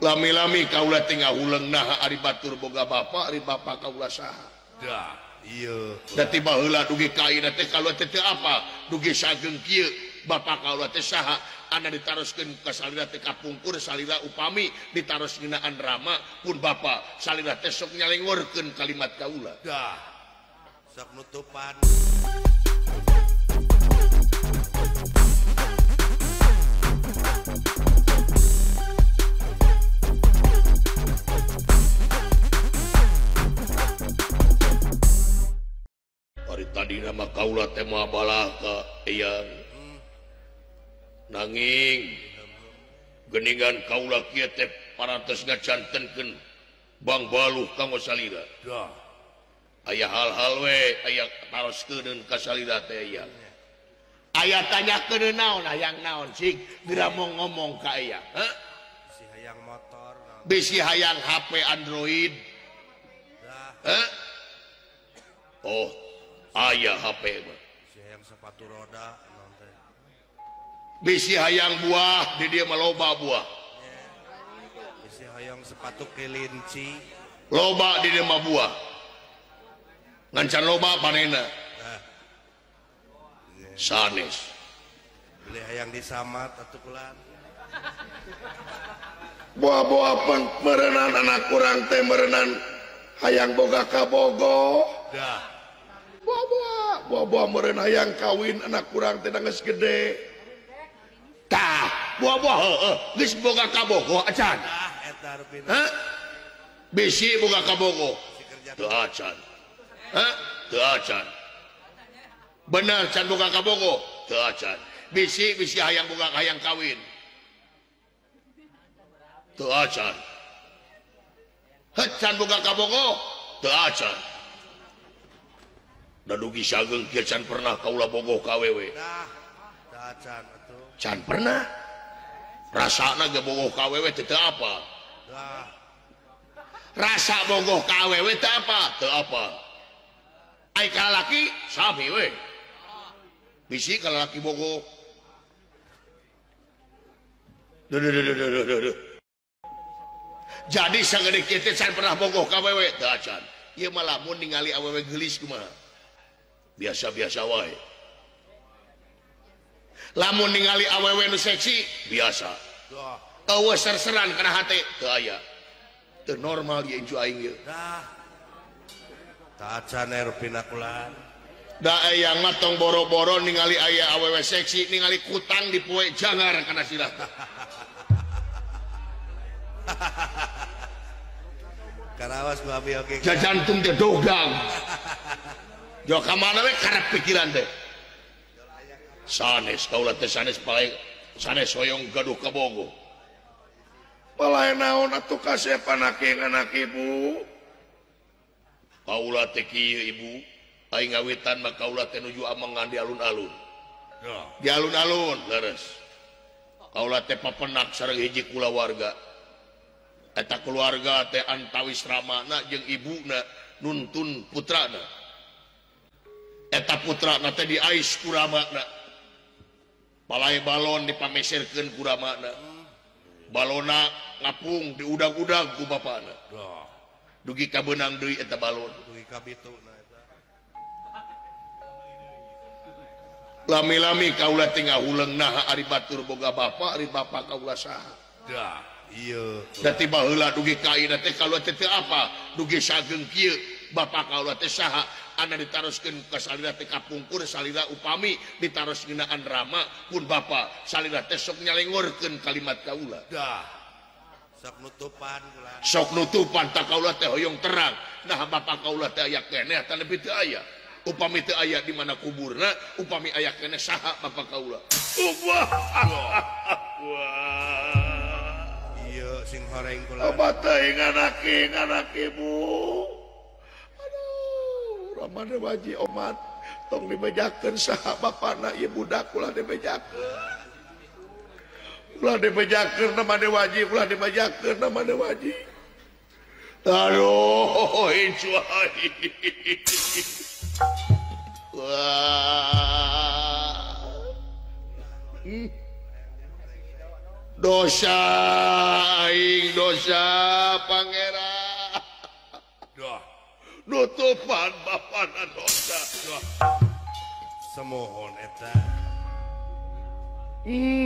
lami-lami kaula tinggal huleng nah ari batur boga bapak ari bapak kaula saha dah iya da tiba heula dugi kain teh kaula teh apa dugi sageng kieu bapak kaula teh saha anda ditaroskeun ka salira teh kapungkur salira upami ditaros ngeunaan rama pun bapak salira teh sok nyalengorkeun kalimat kaula dah sok nutupan tadi nama kaula teh moal balah ka eyang nanging geningan kaula kieu teh parantos ngacantenkeun bang baluh kanggo salira dah aya hal-hal we aya taroskeun ka salira teh eyang aya tanyakeun naon hayang naon sing geura ngomong ka eyang si hayang motor bisi hayang HP Android dah oh aya HP mah si hayang sepatu roda naon teh bisi hayang buah di dia mah loba buah si hayang sepatu kelinci loba di dia mah buah ngancan loba panena sanes beli hayang disamat atukulan buah-buah merenan anak kurang teh merenan hayang boga kabogo dah buah-buah meureun hayang kawin anak kurang teh geus gede tah buah-buah heueuh geus boga kabogo acan eta rupina bisi boga kabogo si kerja teu acan teu acan bener can boga kabogo teu acan bisi hayang boga hayang kawin teu acan can boga kabogo teu acan da dugi sageng kieu can pernah kaula bogoh ka awewe dah can atuh can pernah rasana ge bogoh ka awewe teh apa dah rasa bogoh ka awewe teh apa ai ka lalaki sami we bisi ka lalaki bogoh jadi sagede kieu teh can pernah bogoh ka awewe teu acan ieu mah lamun ningali awewe geulis kumaha biasa-biasa wae lamun ningali awewe nu seksi biasa dah eueuh serseran kana hate teu aya teu normal ieu incu aing ieu dah tacan rupina kulan da eyang mah tong boro-boro ningali aya awewe seksi ningali kutang di poe jangar kana sila karawas babi oke jajantung teh dogang jo ka mana we karep pikiran teh sanes kaula teh sanes paling sanes hoyong gaduh kabogo palae naon atuh kasepan anak ibu kaula teh kieu ibu aing ngawitan mah kaula teh nuju amangan di alun-alun di alun-alun leres kaula teh papenak sareng hiji kulawarga eta keluarga teh antawis ramana jeung ibuna nuntun putrana eta putrana teh diais ku ramana palai balon dipameserkeun ku ramana balona ngapung diudag-udag ku bapana dugi ka beunang deui eta balon dugi ka bituna eta lami-lami kaula tinggal huleng nah ari batur boga bapak ari bapak kaula saha dah iya da tiba heula dugi kain teh kaula teh apa dugi sageng kieu bapak kaula teh saha anda ditaroskeun ka salira teh kapungkur salira upami ditaros ngeunaan rama pun bapak salira teh sok nyalengorkeun kalimat kaula dah sok nutupan kulan sok nutupan tak kaula teh hoyong terang nah bapak kaula teh aya keneh tah lebih teu aya upami teu aya di mana kuburna upami aya keneh saha bapak kaula wah iya sing horeng kulan apa teh anak ibu Ramana waji omat tong dibejakeun saha bapana ieu budak ulah dibejakeun namanya waji ulah dibejakeun namanya waji aduh incuai wah dosa aing dosa pangeran Dah. nutupan bapana dosa Semohon eta.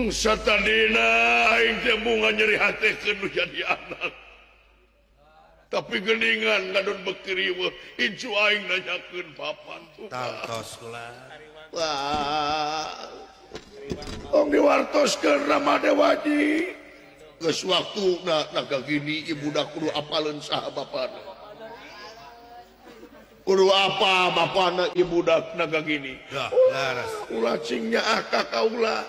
satadina aing teh bunga nyeri hati kedu jadi anak tapi geningan ngadon bekiriweuh incu aing nanyakeun papan Tangtos kula. wah tong diwartoskeun Ramadewaji geus waktuna naga gini ibudak kudu apaleun saha bapana kudu apa bapana ibudak naga gini Dah, laras. ulah cing nyaah ka kaula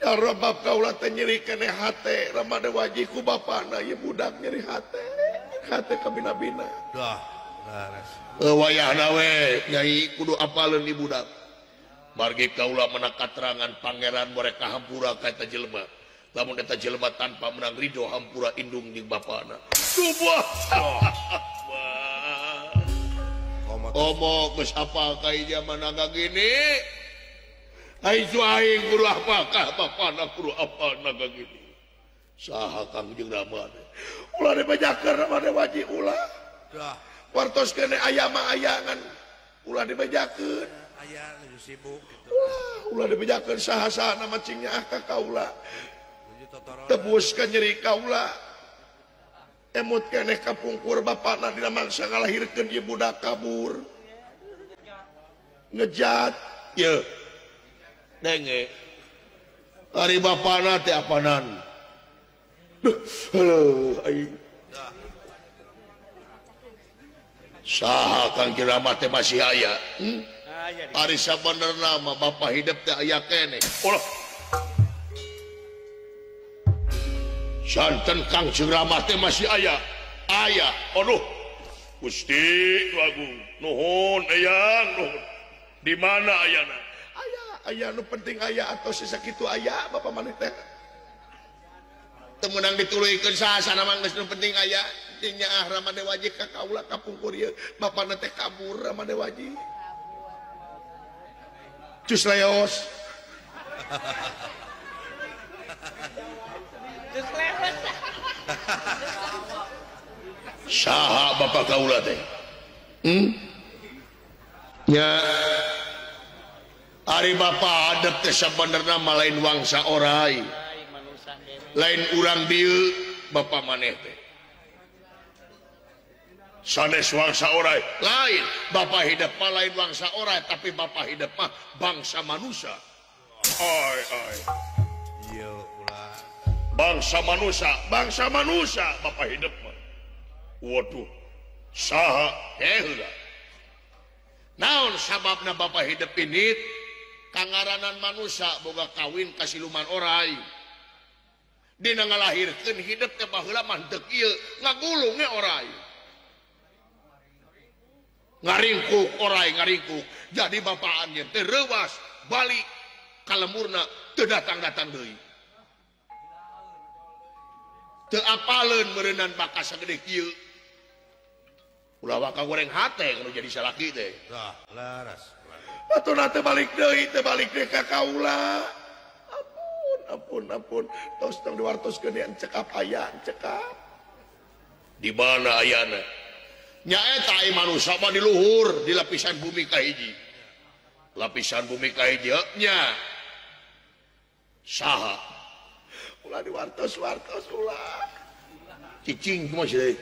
ya rabab kaula teh nyeri keneh hate Ramadewaji ku bapana ieu budak nyeri hate kabina-bina Dah, laras. wayahna we nyai kudu apaleun ieu budak margi kaula menak katerangan pangeran mereka hampura ka eta jelema lamun eta jelema tanpa menang ridho hampura indung jeung bapana subhanallah omo geus apa ka ieu managa gini ai aing kudu apakah bapana kudu apa naga gini saha Kangjeng Rama ulah dibejakeun Ramadewaji ulah Dah. wartos kene aya mah ayangan ulah dibejakeun Aya nu sibuk gitu. ulah dibejakeun saha-saha nama cingnya ka kaula Nuju totoron. tebus ka nyeri kaula emut keneh kapungkur bapana dina mangsa ngalahirkeun ieu budak kabur ngejat ye denge ari bapana teh apanan duh heuh aing saha Kang Kirama teh masih aya ari sabenerna mah bapa hidup teh aya keneh ulah santen Kang Kirama teh masih aya aduh Gusti Agung nuhun eyang nuhun di mana ayana aya nu penting aya atau sasakitu aya bapa maneh teh teu meunang dituluykeun saha-saha mah geus nu penting aya ting nyaah Ramadewaji ka kaula kapungkur ieu bapana teh kabur Ramadewaji cus leos saha bapak kaula teh nya ari bapa adep teh sabenerna mah lain wangsa orai lain urang dieu bapa maneh teh sanes wangsa orai lain bapa hidup mah lain wangsa orai tapi bapa hidup mah bangsa manusia ai Iya ulah. bangsa manusia bapa hidup mah waduh saha heula naon sababna bapa hidup ini kangaranan manusia boga kawin kasiluman orai dina ngalahirkeun hidup teh baheula mah teu kieu ngagulung ge orai ngaringkuk orai ngaringkuk jadi bapaannya teh reuwas balik ka lemurna teu datang-datang deui teu apaleun meureunnan bakas sagede kieu ulah waka goreng hate kalau jadi salaki teh Dah, laras. atuna teu balik deui ka kaula ampun tos tong diwartoskeun yang cekap aya cekap di mana ayana nyaeta ai manusia mah di luhur di lapisan bumi kahiji lapisan bumi kahiji nya saha ulah diwartos ulah cicing kumaha sih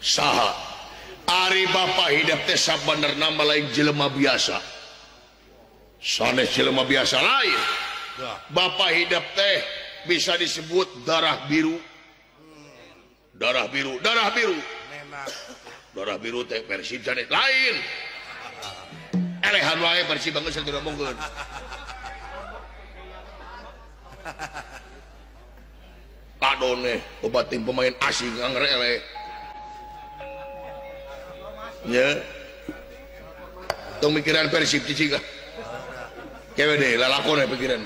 saha ari bapa hidup teh sabenerna mah lain jelema biasa sanes jelema biasa lain bapa hidup teh bisa disebut darah biru Memang. darah biru teh versi janet lain elehan wae versi banget saya tidak ngomongkeun padone obat tim pemain asing angger ele nya tong mikiran Persib cicing lah kewe deh lalakon pikiran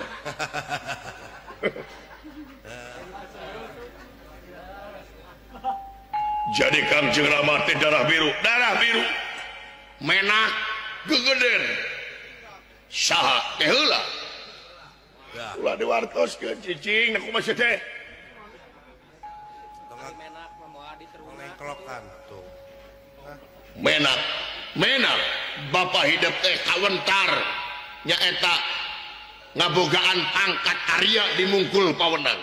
jadi Kangjeng Rama teh darah biru menak gegeden saha teh heula dah ulah diwartoskeun cicing aku masih teh mengengklokan tuh menak Bapak hidup teh kawentar nyaeta ngabogaan pangkat Arya dimungkul pawenang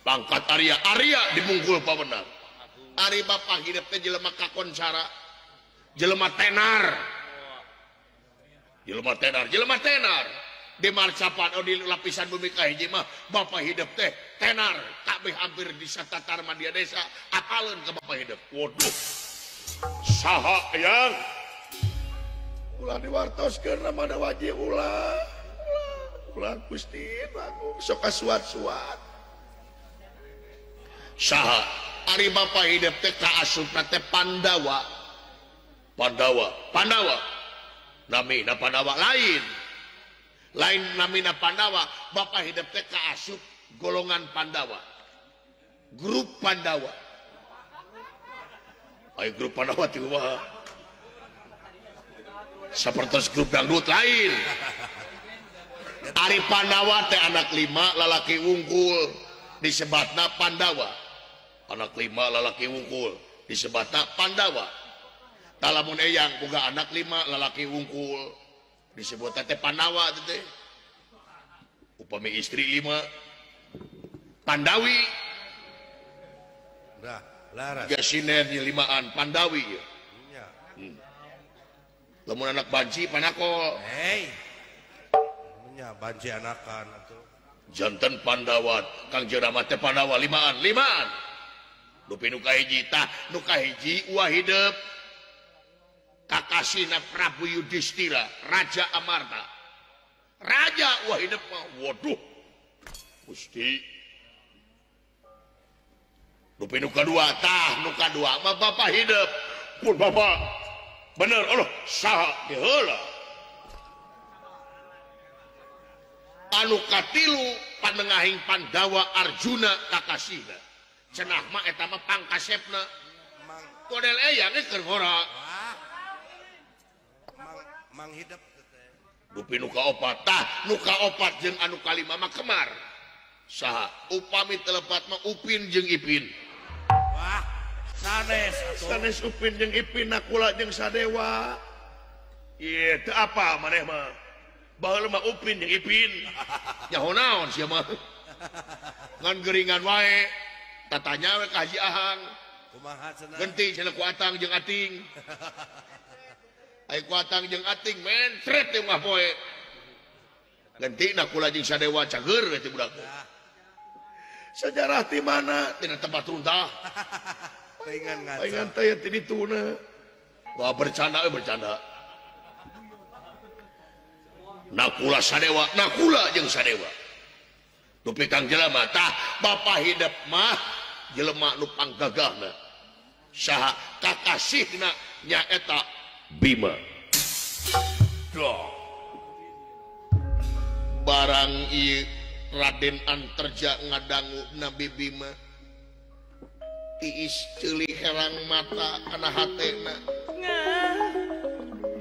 pangkat Arya dimungkul pawenang ari Bapak hidup teh jelema kakonsara jelema tenar di marcapan di lapisan bumi kahiji mah Bapak hidup teh tenar kabeh hampir di satatar media desa apaleun ke Bapak hidup waduh saha yang ulah diwartoskeun ramada wajib ulah Gusti aku sok kasuat-suat saha ari Bapak hidup teh kaasupna teh Pandawa namina Pandawa lain namina Pandawa Bapak hidup teh kaasup golongan Pandawa grup Pandawa ay grup Pandawa teh kumaha sapertos grup dangdut lain ari Pandawa teh anak 5 lalaki wungkul disebatna Pandawa anak 5 lalaki wungkul disebatna Pandawa talamun eyang boga anak 5 lalaki wungkul disebut teh Pandawa teh upami istri 5 Pandawi dah laras gasiner di 5an Pandawi ya nya lamun anak banci panakol nya banci anakan atuh janten Pandawa Kang Jerama teh Pandawa 5an dupi nu kahiji tah nu kahiji ulah hidup kakasina Prabu Yudhistira Raja Amarta Raja ulah hidup mah waduh Gusti dupi nu kadua mah Bapak hidup pun Bapak bener Allah saha teh heula anu katilu panengahing Pandawa Arjuna kakasina cenah mah eta mah pangkasepna model eyang keur ngora mang hidup teh dupi nu kaopat tah nu kaopat jeung anu kalima mah Kemar saha upami telepat mah Upin jeung Ipin wah sanes Upin jeung Ipin nakula jeung Sadewa ieu teu apa maneh mah baheula mah Upin jeung Ipin nyaho naon sia mah ngan geuringan wae tatanya we ka Haji Ahang kumaha cenah genti cenah ku Atang jeung Ating ai ku Atang jeung Ating mencret teh mah poe genti na kula jeung Sadewa cager teh budak sejarah di mana tina tempat runtah paingan ngaca paingan teh ti dituna wah bercanda nakula jeung Sadewa dupi Kang jelema tah Bapak hidup mah jelema nu panggagahna saha kakasihna nyaeta Bima barang ieu Raden Antarja ngadangu Nabi Bima tiis ceuli herang mata kana hatena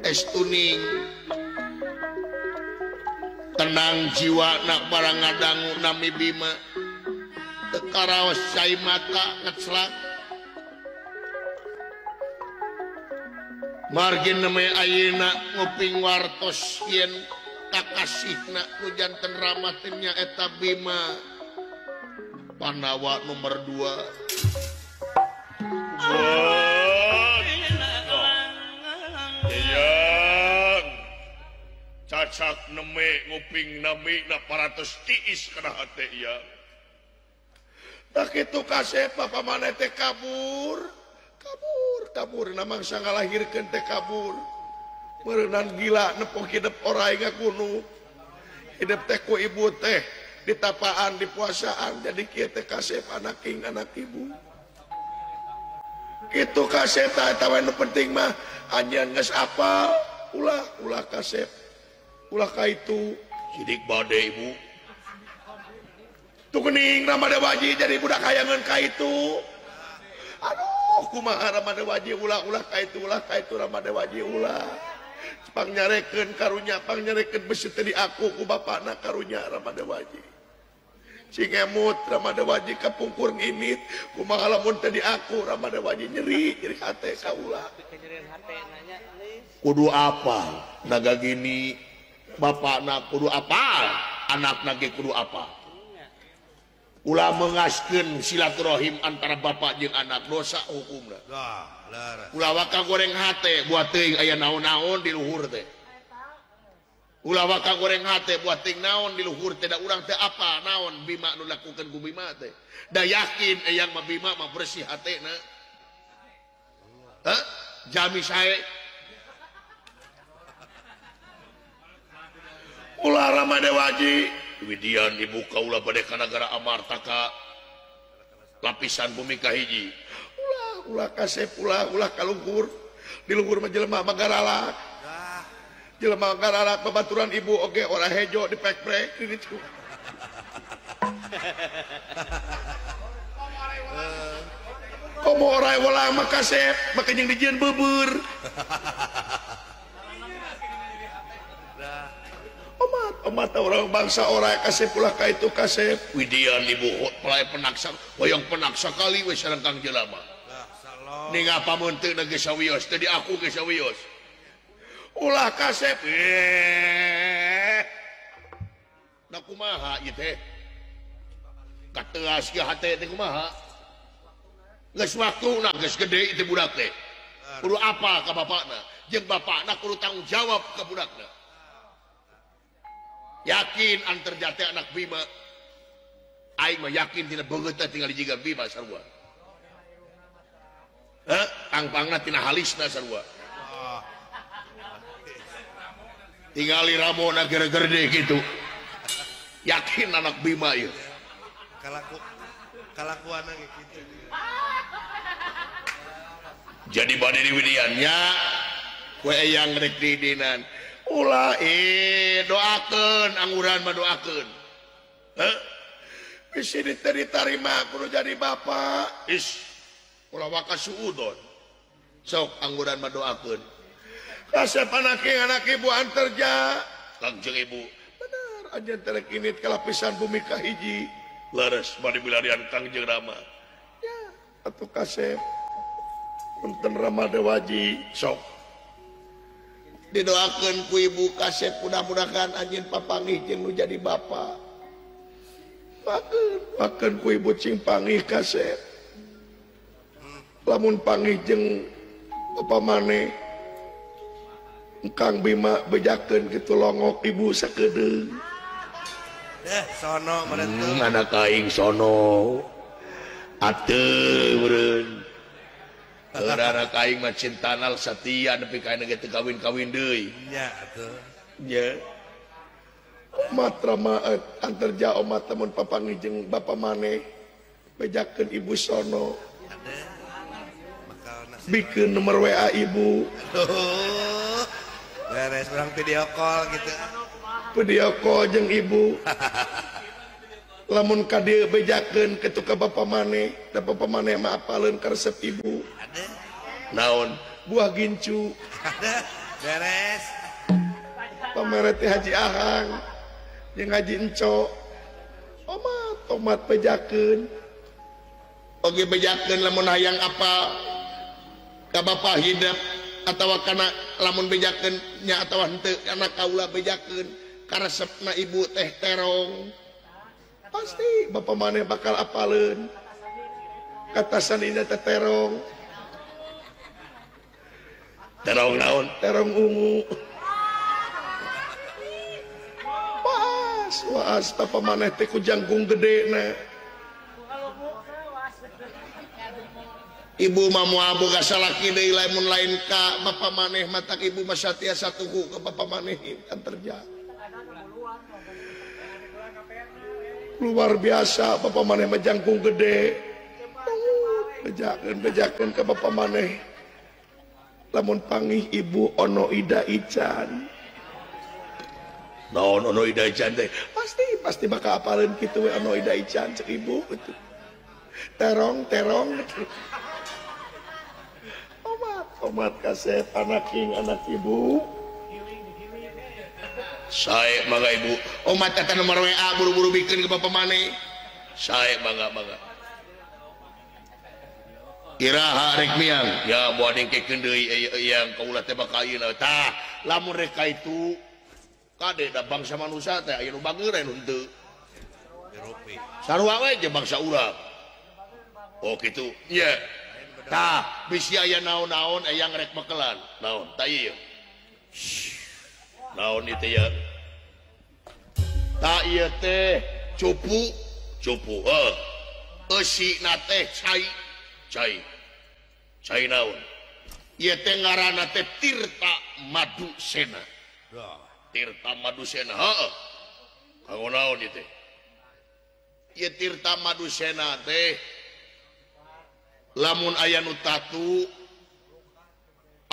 estuning tenang jiwa nak barang ngadangu Nabi Bima teu karaos cai mata ngeclak margin neme ayeuna nguping wartos yen kakasihna nu janten ramah teh nyaeta Bima Pandawa nomor 2 cacak neme nguping nami na paratos tiis kana hate iya tak itu kasep papa mana teh kabur namang sangga lahirkeun teh kabur meureunnan gila nepok hidup orai ngakunu hidup teh ku ibu teh di tapaan di puasaan jadi kieu teh kasep anak king anak ibu kitu kasep eta we nu penting mah anjeun geus apal ulah kasep ulah ka itu sidik bade ibu tuh geuning Ramada Waji jadi budak hayangan ka itu aduh kumaha Ramada Waji ulah ka itu Ramada Waji ulah pangnyarekeun karunya pangnyarekeun besi tadi aku ku bapakna karunya Ramada Waji cingemut Ramada Waji kapungkur nginit kumaha lamun tadi aku Ramada Waji nyeri hate kaula kudu apa naga gini bapakna kudu apa anakna ge kudu apa ulah mengaskeun silaturahim antara bapak jeung anak dosa hukumna ulah waka goreng hate buat teuing aya naon-naon di luhur teh ulah waka goreng hate buat teuing naon di luhur teh da urang teh apa naon bima nu lakukeun ku bima teh da yakin eyang mah bima mah bersih hatena jami sae ulah Ramada Waji Widian ibu kaula bade ka nagara Amartaka lapisan bumi kahiji ulah kasep ulah kalungkur di luhur mah jelema magaralak jelema magaralak babaturan ibu oge ora hejo di pek-prek gitu komo ora walang mah kasep maka jeung dijieun beubeur Omat orang bangsa orang kasep ulah ka itu kasep Widian ibu pelai penaksa hoyong penaksa kali we sareng jelema ning apamun teu na geus sawios tadi aku geus sawios ulah kasep da kumaha ieu teh kateuas ge hate teh kumaha geus waktuna geus gede itu budak teh kudu apa ka bapakna jeung bapakna kudu tanggung jawab ka budakna yakin antar jate anak bima aing mah yakin tina beungeutna tinggal di jiga bima sarua tangpangna tina halisna sarua tinggali ramona gerde gitu yakin anak bima ieu kalakuanna gitu jadi bade di widiannya we eyang rek didinan ulah doakeun angguran mah doakeun bisi diterima kudu jadi bapak ulah waka suudon sok angguran mah doakeun kasep anak ibu anterja langjeng ibu bener anjeun teh kinit kalapisan bumi kahiji leres bade bilarian Kangjeng Rama ya atuh kasep punten Ramada Waji sok didoakeun ku ibu kasep mudah-mudahan anjeun papangih jeung nu jadi bapa pakeun ku ibu cing pangih kasep lamun pangih jeung bapa maneh Kang Bima bejakeun kitu longok ibu sakedeung sono menentu anak aing sono ateu meureun Anak aing mah cintanal satia nepi ka ayeuna teu kawin-kawin deui. Nya atuh. Nya. Umat rama antarja umat temun papangi jeung bapa maneh bejakeun ibu sono. Bikeun nomor WA ibu. Beres urang video call gitu. Video call jeung ibu. Lamun ka dieu bejakeun kitu ka bapa maneh, da bapa maneh mah apaleun ka resep ibu. Ada. Naon? Buah gincu. Ada. Beres. Pamere teh Haji Ahang jeung Haji Enco. Tomat bejakeun. Oge bejakeun lamun hayang apa ka bapa hidup atawa kana lamun bejakeun nya atawa henteu anak kaula bejakeun ka resepna ibu teh terong. Pasti bapa maneh bakal apaleun katasan ini teh terong naon terong ungu waas bapa maneh teh ku jangkung gedena ibu mah moal boga salaki deui lamun lain ka bapa maneh matak ibu mah satiasa tuku ka bapa maneh antarja luar biasa bapa maneh mah jangkung gede bejakeun ke bapa maneh lamun pangih ibu Ono Ida Ican naon Ono Ida Ican teh pasti bakal apaleun kitu we Ono Ida Ican cek ibu gitu. terong omat kasep anak king anak ibu saya mangga ibu omat kata nomor WA buru-buru bikin ke bapak maneh saya mangga iraha rek miang ya moal dengkekeun deui yang kaulah teh bakal ieu tah lamun rek ka itu kade da bangsa manusia teh aya nu bageur aya nu henteu sarua we jeung bangsa urang oh kitu nya tah bisi aya naon-naon aya rek bekelan naon tah ieu naon itu ya tak iya teh cupu eusi na teh cai naon ieu teh ngaranna teh Tirta Madusena heuh kanggo naon ieu teh ieu Tirta Madusena teh lamun aya nu tatu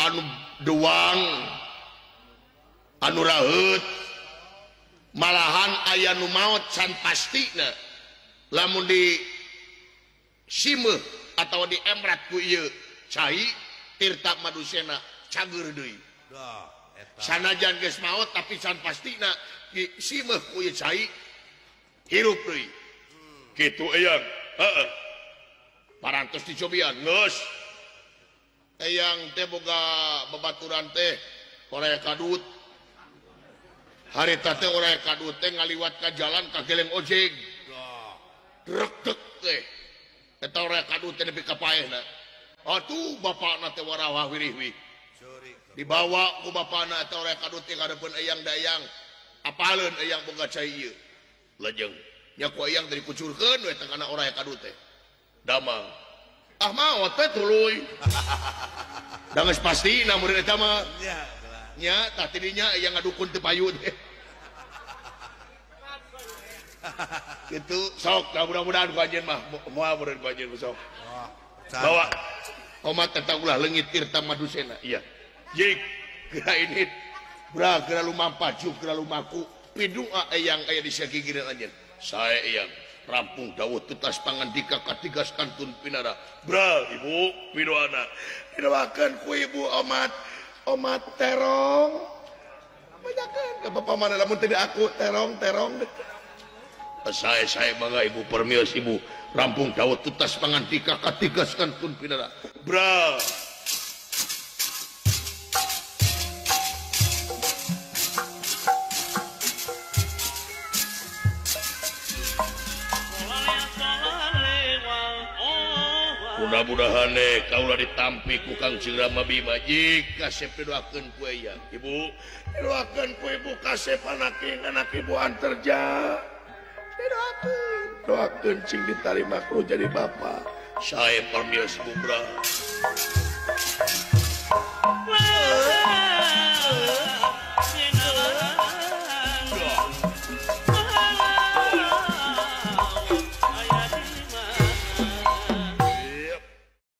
anu doang anu raheut malahan aya nu maot can pastina lamun di simeuh atawa di emrat ku ieu cai Tirta Madusena cager deui sanajan geus maot tapi can pastina di simeuh ku ieu cai hirup deui kitu eyang heeh parantos dicobian geus eyang teh boga babaturan teh Korea Kadut harita teh orang kadut teh ngaliwat ka jalan ka geleng ojek drek teh eta orang kadut teh nepi ka paehna atuh bapana teh warawah wirih-wih dibawa ku bapana eta orang kadut teh ngadepeun eyang dayang apaleun eyang boga cai ieu lejeng nya ku eyang teh dikucurkeun we teh kana orang kadut teh damang ah maot teh tuluy da geus pasti na murid eta mah nya tah tidinya yang ngadukun teu payu teh gitu sok mudah-mudahan ku anjeun mah moal murid ku anjeun sok bawa omat eta ulah leungit Tirta Madusena iya jik geura ini bra geura lumampa juk geura lumaku pidua eyang aya di sagigireun anjeun sae eyang rampung dawuh tutas pangandika katigas kantun pinara bra ibu pidoana pidoakeun ku ibu omat terong banyakan ke bapak mana lamun tidak aku terong saya mangga ibu permios ibu rampung dawuh tutas pangandika katigas kantun pinara bra mudah-mudahan kaulah ditampi ku Kang Rama Bima jika kasep doakeun ku eyang ibu doakeun ku ibu kasep anak ibu anterja doakeun cing ditarima ku jadi bapak saya permios ibu bra